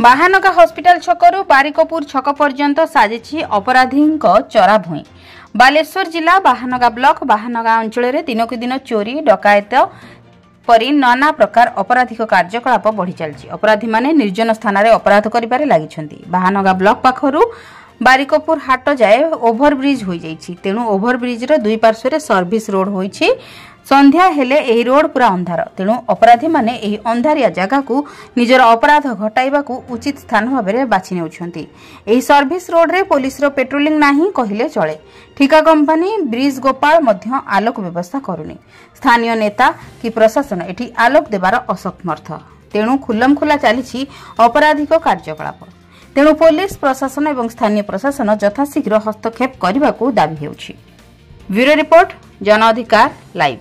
Bahanaga hospital छकरू Barikpur छक पर्यंत साजिछि अपराधी चरा भूई। बालेश्वर जिला बाहानगा ब्लॉक बाहानगा अंचल में दिनकु दिन चोरी डकायत परी नाना प्रकार आपराधिक कार्यकलाप बढ़ी चलछि। अपराधी माने निर्जन स्थान में अपराध करिबारे लागिछन्ति। बाहानगा ब्लॉक पाखरु बारिकपुर हाट जाए ओभरब्रिज हो जाइछि। तेणु ओभरब्रिज रो दुई पार्श्व सर्विस रोड होइछि। संध्या हेले एही रोड पूरा अंधार। तेणु अपराधी माने एही अंधारिया जगह को निजर अपराध घटाइबा को उचित स्थान भाबरे बाछि नेउछन्ति। एही सर्विस रोड रे पुलिस रो पेट्रोलिंग नाही कहिले चले। ठिका कंपनी ब्रिज गोपाल मध्य आलोक व्यवस्था करूनी। स्थानीय नेता कि प्रशासन एठी आलोक देबार असमर्थ। तेणु खुल्लम खुला चलीछि अपराधिक कार्यकलाप। तेणु पुलिस प्रशासन एवं स्थानीय प्रशासन यथाशीघ्र हस्तक्षेप करने को दाबी हेउछि। ब्यूरो रिपोर्ट जन अधिकार लाइव।